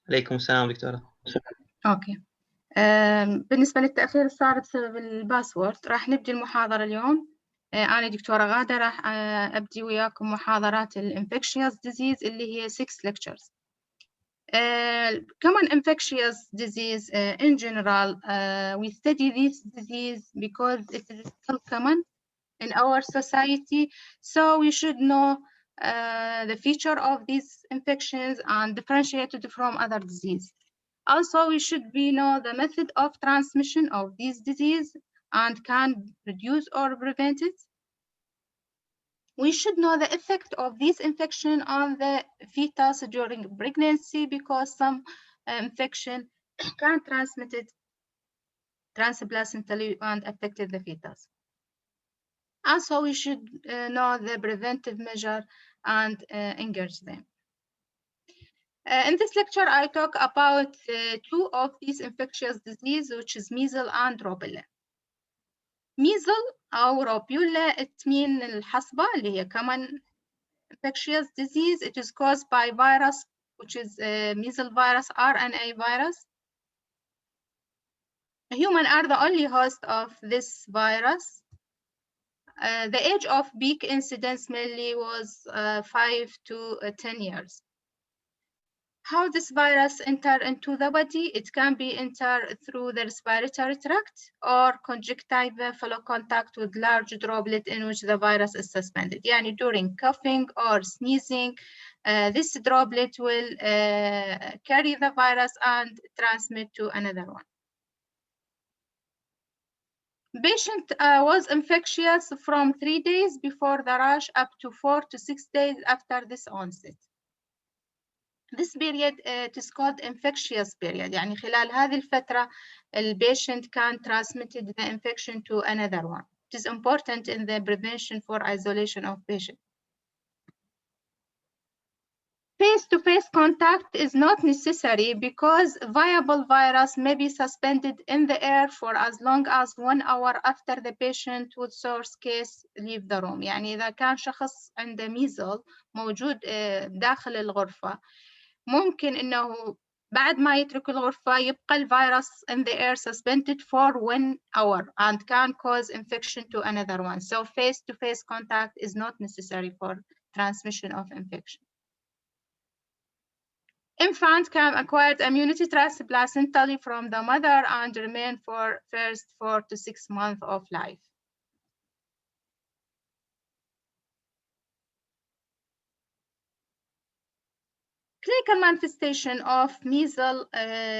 عليكم السلام دكتورة. أوكي. بالنسبة للتأخير الصار بسبب الباسورد، راح نبدي المحاضرة اليوم. أنا دكتورة غادة، راح أبدي وياكم محاضرات الانفكشيوس ديزيز اللي هي 6 lectures. Common infectious disease in general, we study this disease because it is still common in our society, so we should know the feature of these infections and differentiate it from other disease. Also, we should know the method of transmission of this disease and can reduce or prevent it. We should know the effect of this infection on the fetus during pregnancy because some infection can transmit it transplacentally and affected the fetus. Also, we should know the preventive measure and engage them. In this lecture, I talk about 2 of these infectious diseases, which is measles and rubella. Measles أو rubella, it means الحصبة اللي هي common infectious disease. It is caused by virus, which is measles virus, RNA virus. Humans are the only host of this virus. The age of peak incidence mainly was 5 to 10 years. How this virus enter into the body? It can be entered through the respiratory tract or conjunctiva follow contact with large droplet in which the virus is suspended. Yani during coughing or sneezing, this droplet will carry the virus and transmit to another one. Patient was infectious from 3 days before the rash up to 4 to 6 days after this onset. This period is called infectious period. يعني خلال هذه الفترة patient can transmit the infection to another one. It is important in the prevention for isolation of patient. Face-to-face contact is not necessary because viable virus may be suspended in the air for as long as 1 hour after the patient with source case leave the room. يعني إذا كان شخص عنده measles موجود داخل الغرفة، ممكن إنه بعد ما يترك الغرفة يبقى الفيروس in the air suspended for 1 hour and can cause infection to another one. So face-to-face contact is not necessary for transmission of infection. Infant can acquire immunity transplacentally from the mother and remain for first 4 to 6 months of life. Clinical manifestation of measles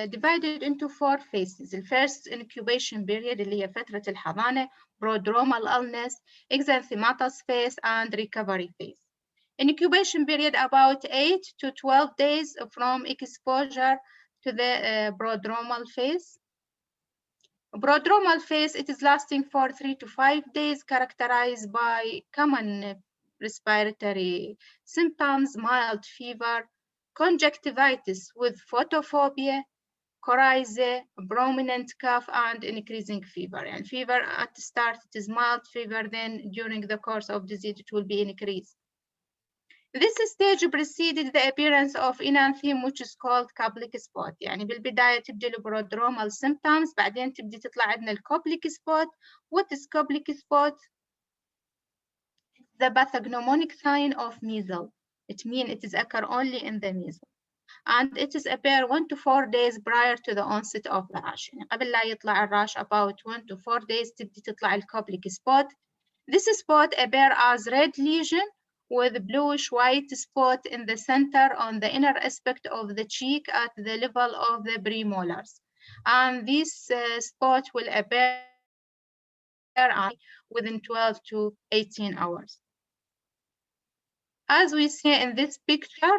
divided into 4 phases. The first incubation period اللي هي فترة الحضانة, prodromal illness, exanthematous phase, and recovery phase. Incubation period about 8 to 12 days from exposure to the prodromal phase. Prodromal phase, it is lasting for 3 to 5 days, characterized by common respiratory symptoms, mild fever, conjunctivitis with photophobia, coryza, prominent cough, and increasing fever. And fever at the start, it is mild fever, then during the course of disease, it will be increased. This stage preceded the appearance of enanthem, which is called Coblic spot. يعني بالبداية تبدأ البرودرومال symptoms، بعدين تبدأ تطلع عندنا الكوبليك spot. What is Coblic spot? The pathognomonic sign of measles. It means it is occur only in the measles. And it is appear 1 to 4 days prior to the onset of the rash. يعني قبل لا يطلع الراش about 1 to 4 days تبدأ تطلع الكوبليك spot. This spot appear as red lesion with bluish white spot in the center on the inner aspect of the cheek at the level of the premolars. And this spot will appear within 12 to 18 hours. As we see in this picture,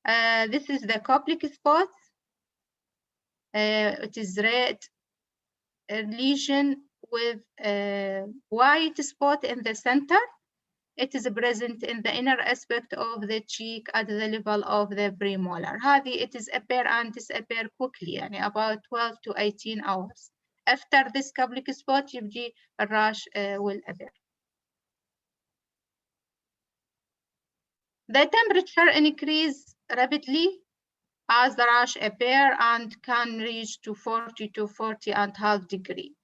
this is the Coblic spot. It is red lesion with a white spot in the center. It is present in the inner aspect of the cheek at the level of the premolar. هذه it is appear and disappear quickly, يعني about 12 to 18 hours. After this Coblic spot, يبدي الراش will appear. The temperature increase rapidly as the rash appear and can reach to 40 to 40.5 degree.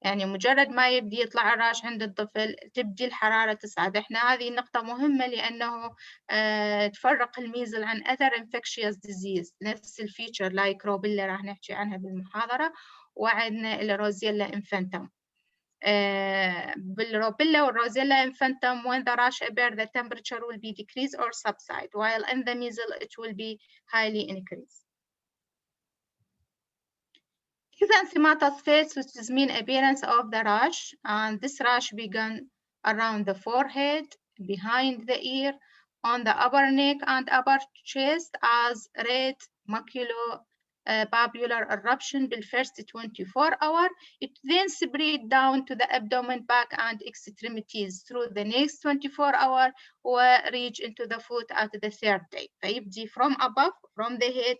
يعني مجرد ما يبدي يطلع الراش عند الطفل تبدي الحرارة تصعد. احنا هذه النقطة مهمة لأنه تفرق الميزل عن other infectious disease، نفس الفيتشر لايك روبيلا راح نحكي عنها بالمحاضرة، وعندنا الروزيلا انفانتم. بالروبيلا والروزيلا انفانتم when the rash appear the temperature will be decreased or subside, while in the measles it will be highly increased. Encephalitis phase, which is mean appearance of the rash, and this rash began around the forehead, behind the ear, on the upper neck and upper chest as red maculopapular eruption the first 24 hours. It then spread down to the abdomen, back and extremities through the next 24 hours or reach into the foot at the third day. فيبدي from above, from the head,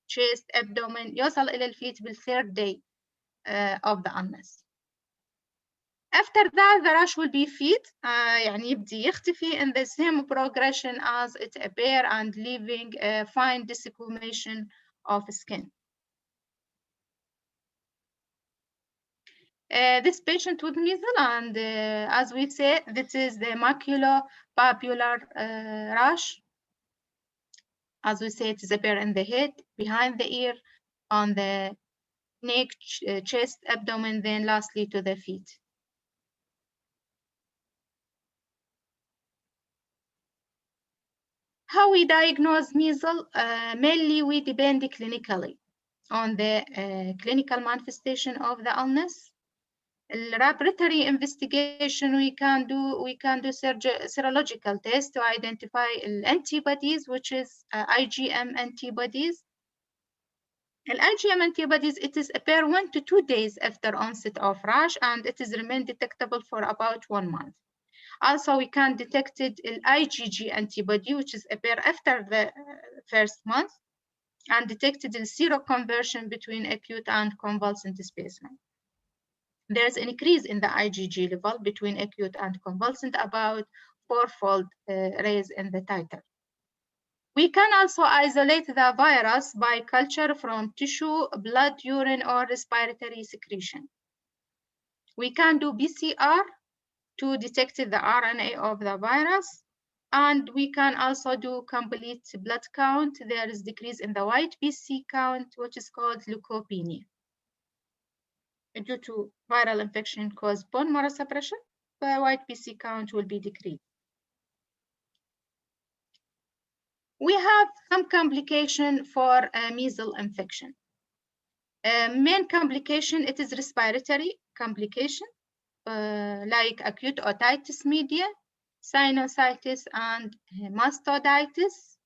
chest, abdomen، يوصل إلى الفيت بالthird day of the illness. After that, the rash will be fade، يعني يبدي يختفي in the same progression as it appear and leaving a fine discoloration of skin. This patient with measles, and as we say, this is the maculopapular rash. As we say, it is appear in the head, behind the ear, on the neck, chest, abdomen, then lastly to the feet. How we diagnose measles? Mainly we depend clinically on the clinical manifestation of the illness. Laboratory investigation we can do serological test to identify antibodies, which is IgM antibodies. IgM antibodies, it is appear 1 to 2 days after onset of rash, and it is remain detectable for about 1 month. Also, we can detect the IgG antibody, which is appear after the first month, and detected the seroconversion between acute and convalescent specimen. There's an increase in the IgG level between acute and convalescent, about 4-fold raise in the titer. We can also isolate the virus by culture from tissue, blood, urine, or respiratory secretion. We can do PCR to detect the RNA of the virus, and we can also do complete blood count. There is decrease in the white BC count, which is called leukopenia. Due to viral infection caused bone marrow suppression, the white BC count will be decreased. We have some complication for measles infection. Main complication, it is respiratory complication, like acute otitis media, sinusitis and mastocytitis,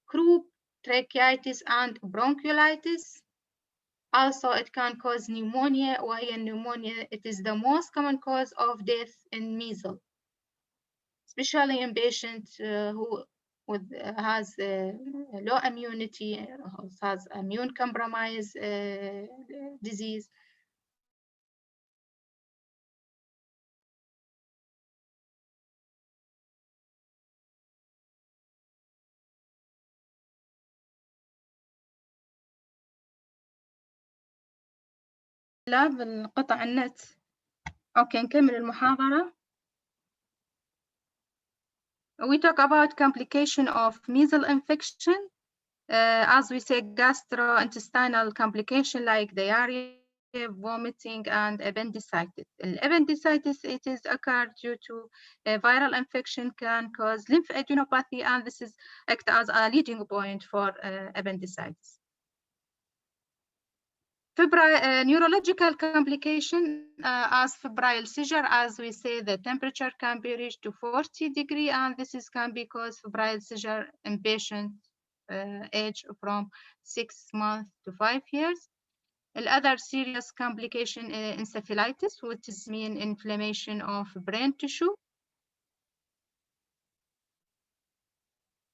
croup, tracheitis and bronchiolitis. Also, it can cause pneumonia, وهي pneumonia, it is the most common cause of death in measles, especially in patients who has low immunity, has immune compromised disease. لا بالقطع النت. اوكي نكمل المحاضرة. We talk about complication of measles infection. As we say, gastrointestinal complication like diarrhea, vomiting, and appendicitis. Appendicitis, it is occurred due to a viral infection, can cause lymphadenopathy, and this is act as a leading point for appendicitis. Neurological complication as febrile seizure, as we say, the temperature can be reached to 40 degrees, and this is can be caused febrile seizure in patients age from 6 months to 5 years. Other serious complication encephalitis, which is mean inflammation of brain tissue.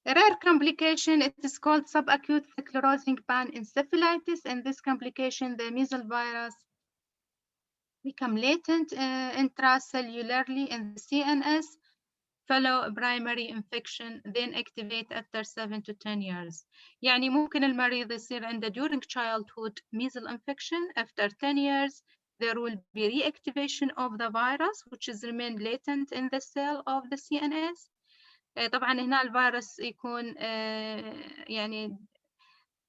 A rare complication, it is called sub-acute Chlorosync encephalitis. In this complication, the measles virus become latent intracellularly in the CNS, follow primary infection then activate after 7 to 10 years. يعني ممكن المريض يصير عنده during childhood measles infection. After 10 years there will be reactivation of the virus which is remained latent in the cell of the CNS. طبعا هنا الفيروس يكون يعني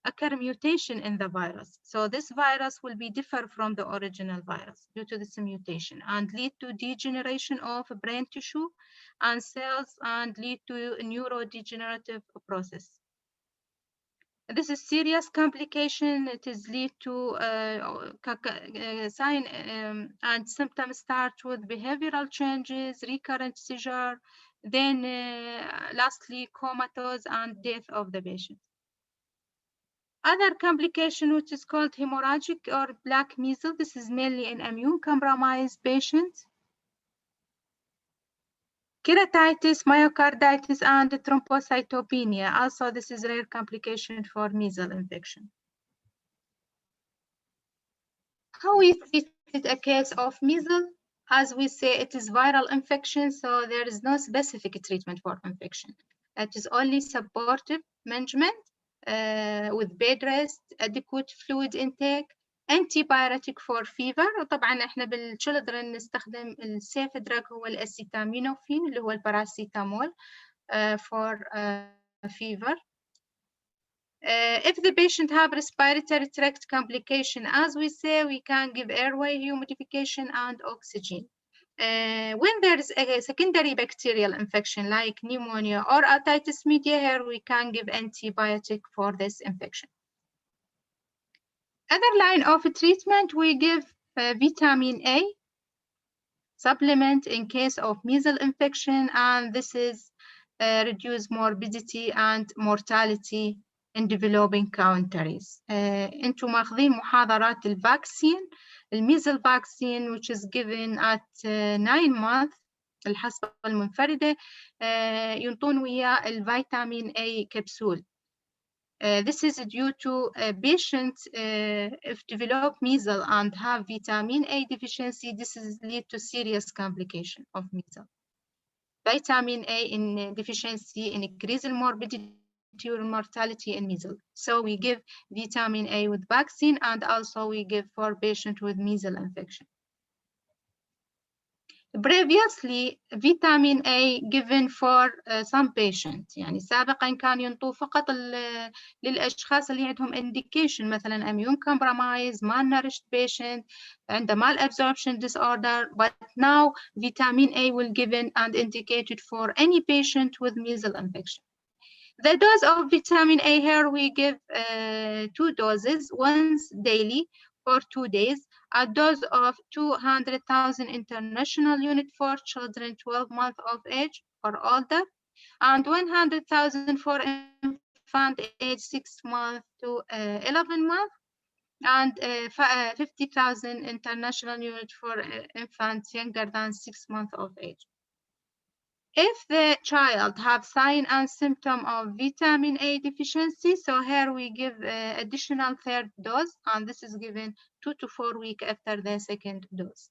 occur mutation in the virus. So this virus will be different from the original virus due to this mutation and lead to degeneration of brain tissue and cells and lead to neurodegenerative process. This is serious complication. It is lead to sign and symptoms start with behavioral changes, recurrent seizure, then lastly comatose and death of the patient. Other complication which is called hemorrhagic or black measles. This is mainly in immune compromised patients. Keratitis, myocarditis, and thrombocytopenia. Also, this is rare complication for measles infection. How we treated a case of measles? As we say, it is viral infection, so there is no specific treatment for infection. It is only supportive management with bed rest, adequate fluid intake, antibiotic for fever. وطبعا احنا بالchildren نستخدم السيف دراج هو الاسيتامينوفين اللي هو الباراسيتامول for fever. If the patient have respiratory tract complication, as we say, we can give airway humidification and oxygen. When there is a secondary bacterial infection like pneumonia or otitis media, here we can give antibiotic for this infection. Other line of treatment, we give vitamin A supplement in case of measles infection, and this is reduce morbidity and mortality in developing countries. انتم ماخذين محاضرات الفاكسين الميزل vaccine which is given at 9 months الحصبة المنفردة ينطون وياه الفيتامين A capsule. This is due to patients if develop measles and have vitamin A deficiency, this is lead to serious complication of measles. Vitamin A in deficiency increase morbidity or mortality in measles. So we give vitamin A with vaccine and also we give for patients with measles infection. Previously, vitamin A given for some patients. يعني سابقا كان ينطوا فقط للأشخاص اللي عندهم indication مثلا immune compromised, malnourished patient, عنده malabsorption disorder. But now vitamin A will given and indicated for any patient with measles infection. The dose of vitamin A here we give 2 doses, once daily for 2 days, a dose of 200,000 international unit for children 12 months of age or older, and 100,000 for infant age 6 months to 11 months, and 50,000 international unit for infants younger than 6 months of age. If the child have sign and symptom of vitamin A deficiency, so here we give additional third dose, and this is given 2 to 4 weeks after the second dose.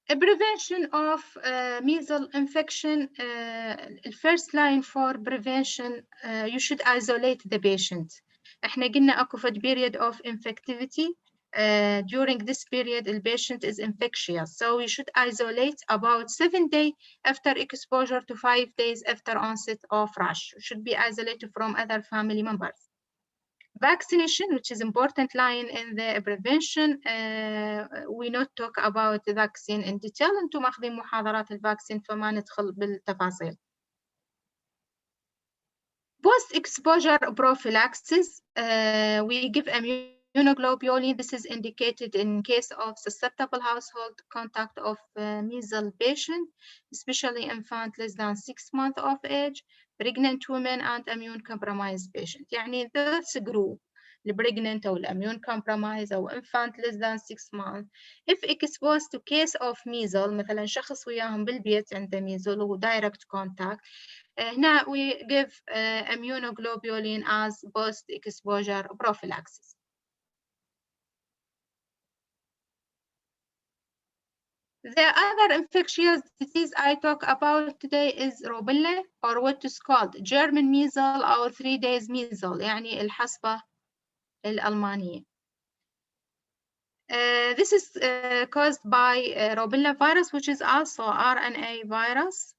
A prevention of measles infection, first line for prevention, you should isolate the patient. احنا قلنا اكو فد period of infectivity. During this period, the patient is infectious. So we should isolate about 7 days after exposure to 5 days after onset of rash. Should be isolated from other family members. Vaccination, which is important line in the prevention. We not talk about the vaccine in detail. انتم ماخذين محاضرات الفاكسين فما ندخل بالتفاصيل. Post-exposure prophylaxis, we give immunoglobulin. This is indicated in case of susceptible household contact of measles patient, especially infant less than 6 months of age, pregnant women and immune compromised patient. يعني this group, the pregnant or immune compromised or infant less than 6 months, if exposed to case of measles, مثلا شخص وياهم بالبيت عنده measles و direct contact, هنا we give immunoglobulin as post-exposure prophylaxis. The other infectious disease I talk about today is rubella, or what is called German measles or 3 days measles, يعني الحصبة الألمانية. This is caused by rubella virus, which is also RNA virus.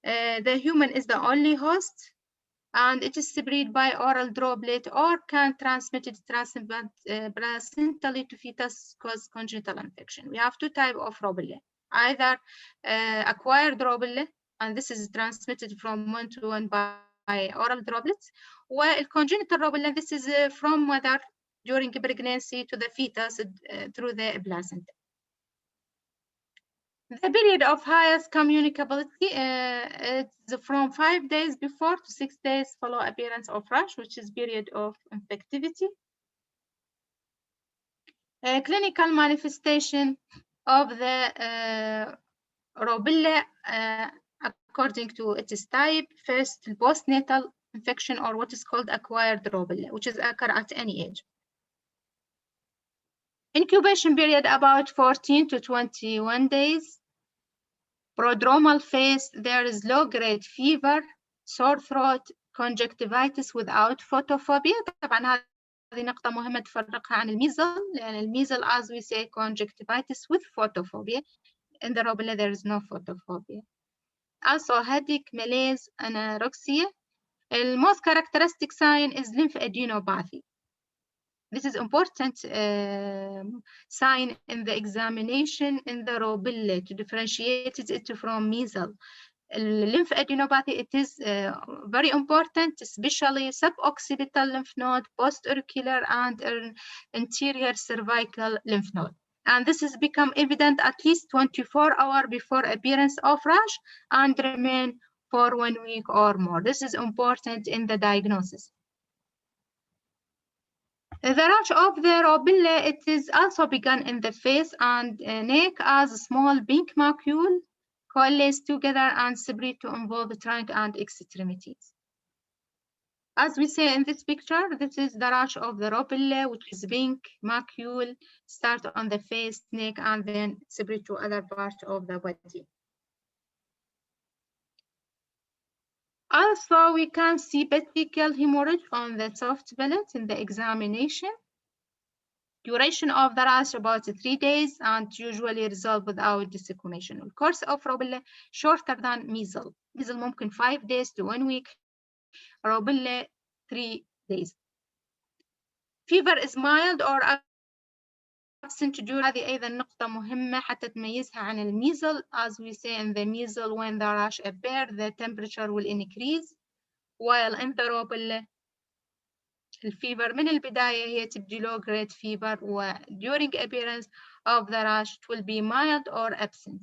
The human is the only host, and it is spread by oral droplet or can transmit it placentally to fetus, cause congenital infection. We have two types of rubella, either acquired rubella, and this is transmitted from one to one by oral droplets, while congenital rubella, this is from mother during pregnancy to the fetus through the placenta. The period of highest communicability is from 5 days before to 6 days follow appearance of rash, which is period of infectivity. Clinical manifestation of the rubella according to its type. First, postnatal infection, or what is called acquired rubella, which is occur at any age. Incubation period about 14 to 21 days. Prodromal phase, there is low-grade fever, sore throat, conjunctivitis without photophobia. طبعا هذه نقطة مهمة تفرقها عن الميزل، لأن الميزل as we say conjunctivitis with photophobia. In the rubella there is no photophobia. Also headache, malaise, anorexia. The most characteristic sign is lymphadenopathy. This is important sign in the examination in the rubella to differentiate it from measles. Lymphadenopathy, it is very important, especially suboccipital lymph node, post-auricular and anterior cervical lymph node. And this has become evident at least 24 hours before appearance of rash and remain for 1 week or more. This is important in the diagnosis. The rash of the rubella, it is also begun in the face and neck as a small pink macule coalesce together and spread to involve the trunk and extremities. As we say in this picture, this is the rash of the rubella, which is pink macule, start on the face, neck, and then spread to other parts of the body. Also, we can see petechial hemorrhage on the soft palate in the examination. Duration of the rash about 3 days and usually resolve without desiccation. The course of rubella shorter than measles. Measles ممكن 5 days to 1 week. Rubella 3 days. Fever is mild or absent during. هذه أيضا نقطة مهمة حتى تميزها عن الميزل. As we say in the measles, when the rash appears, the temperature will increase, while in the rubella الفيبر من البداية هي تبدي low grade fever, و during appearance of the rash it will be mild or absent.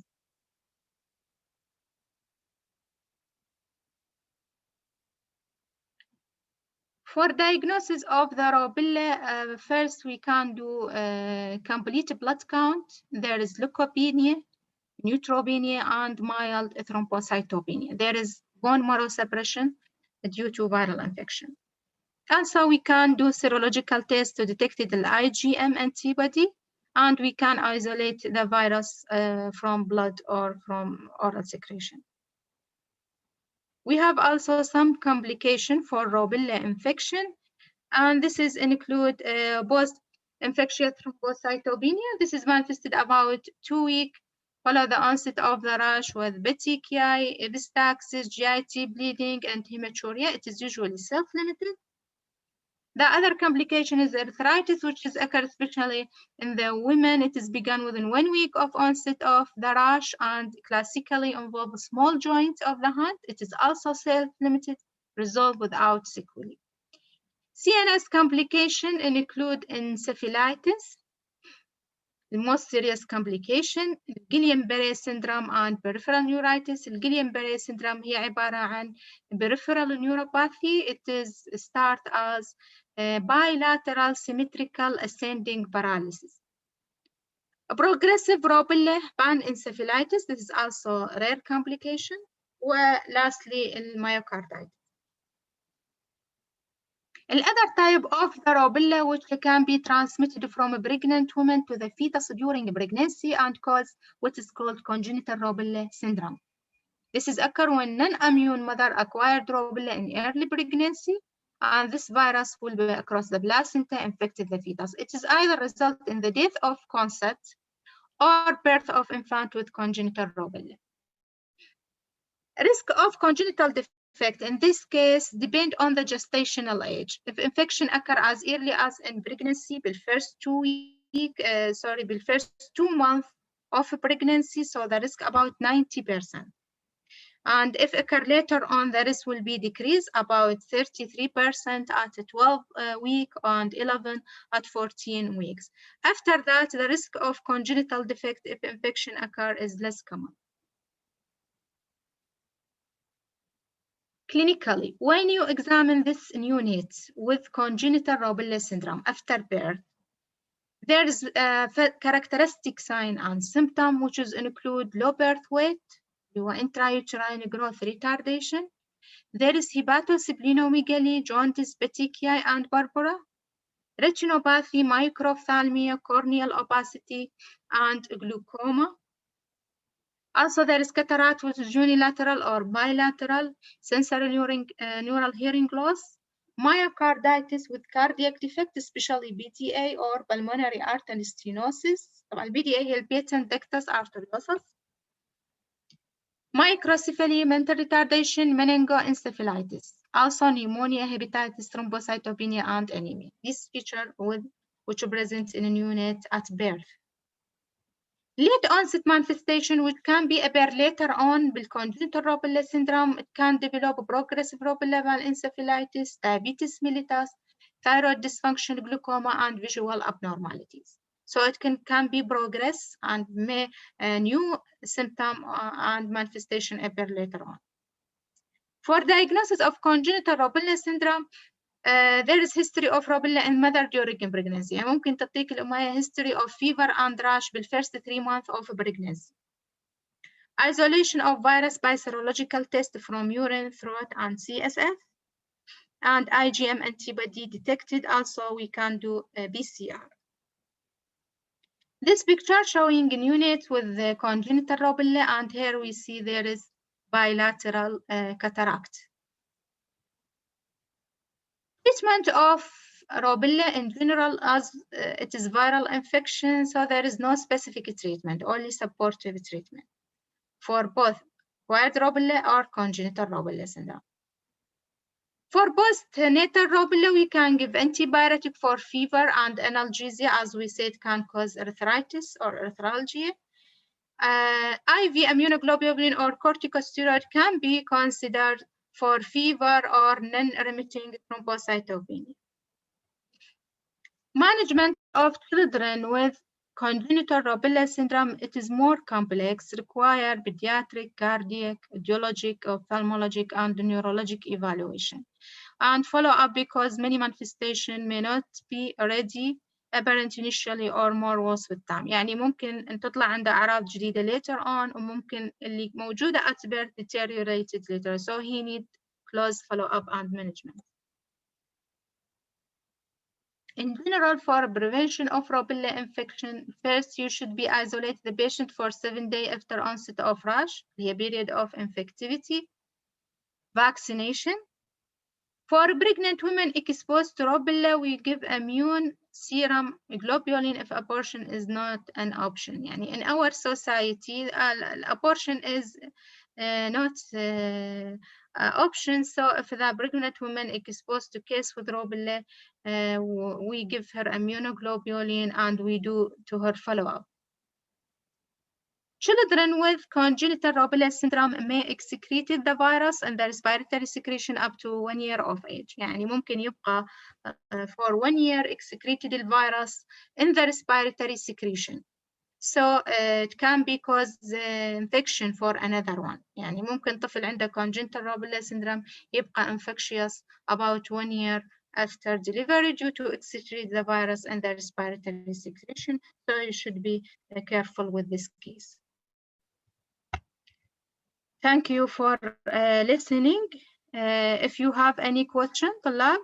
For diagnosis of the rubella, first we can do complete blood count. There is leukopenia, neutropenia, and mild thrombocytopenia. There is bone marrow suppression due to viral infection. Also, we can do serological tests to detect the IgM antibody, and we can isolate the virus from blood or from oral secretion. We have also some complication for rubella infection, and this is include post-infectious thrombocytopenia. This is manifested about 2 weeks follow the onset of the rash with petechiae, epistaxis, GIT bleeding, and hematuria. It is usually self-limited. The other complication is arthritis, which is occurred especially in the women. It is begun within 1 week of onset of the rash and classically involve small joints of the hand. It is also self-limited, resolved without sequelae. CNS complication include encephalitis. The most serious complication, Guillain-Barré syndrome and peripheral neuritis. Guillain-Barré syndrome هي عبارة عن peripheral neuropathy. It is start as bilateral symmetrical ascending paralysis. A progressive rubella pan-encephalitis. This is also a rare complication. Lastly, myocarditis. Another type of the rubella which can be transmitted from a pregnant woman to the fetus during pregnancy and cause what is called congenital rubella syndrome. This is occur when non-immune mother acquired rubella in early pregnancy, and this virus will be across the placenta infected the fetus. It is either result in the death of concept or birth of infant with congenital rubella. Risk of congenital defect in this case depend on the gestational age. If infection occur as early as in pregnancy, بالفirst 2 months of pregnancy, so the risk about 90%. And if occur later on, the risk will be decreased about 33% at 12 weeks and 11 at 14 weeks. After that, the risk of congenital defect if infection occur is less common. Clinically, when you examine this neonate with congenital rubella syndrome after birth, there is a characteristic sign and symptom which is include low birth weight, intrauterine growth retardation. There is hepatosplenomegaly, jaundice, petechiae, and purpura, retinopathy, microphthalmia, corneal opacity, and glaucoma. Also, there is cataract which is unilateral or bilateral, sensory neural hearing loss, myocarditis with cardiac defect, especially BTA or pulmonary artery stenosis. طبعا BTA هي patent ductus arteriosus. Microcephaly, mental retardation, meningoencephalitis. Also pneumonia, hepatitis, thrombocytopenia, and anemia. This feature which presents in a neonate at birth. Late onset manifestation which can be appear later on بالcongenital rubella syndrome. It can develop progressive rubella encephalitis, diabetes mellitus, thyroid dysfunction, glaucoma, and visual abnormalities. So it can be progress and may new symptom and manifestation appear later on. For diagnosis of congenital rubella syndrome, there is history of rubella in mother during pregnancy. يعني ممكن تعطيك الأمية history of fever and rash بالfirst 3 months of pregnancy. Isolation of virus by serological test from urine, throat, and CSF. And IgM antibody detected. Also, we can do PCR. This picture showing neonate with the congenital rubella, and here we see there is bilateral cataract. Treatment of rubella in general, as it is viral infection, so there is no specific treatment, only supportive treatment for both acquired rubella or congenital rubella syndrome. For postnatal rubella, we can give antibiotic for fever and analgesia, as we said, can cause arthritis or arthralgia. IV immunoglobulin or corticosteroid can be considered for fever or non-remitting thrombocytopenia. Management of children with congenital rubella syndrome, it is more complex, require pediatric, cardiac, radiologic, ophthalmologic, and neurologic evaluation. And follow up because many manifestations may not be already apparent initially or more worse with time. يعني ممكن أن تطلع عنده أعراض جديدة later on وممكن اللي موجودة at birth deteriorated later. So he need close follow up and management. In general, for prevention of rubella infection, first you should be isolate the patient for 7 days after onset of rash, the period of infectivity. Vaccination. For pregnant women exposed to rubella, we give immune serum globulin if abortion is not an option. يعني in our society, abortion is not option. So if the pregnant woman exposed to case with rubella, we give her immunoglobulin and we do to her follow-up. Children with congenital rubella syndrome may excrete the virus in the respiratory secretion up to 1 year of age. يعني ممكن يبقى for 1 year excreted the virus in the respiratory secretion. So it can be cause infection for another one. يعني ممكن طفل عنده congenital rubella syndrome يبقى infectious about 1 year after delivery due to excrete the virus in the respiratory secretion. So you should be careful with this case. Thank you for listening. If you have any question, طلاب,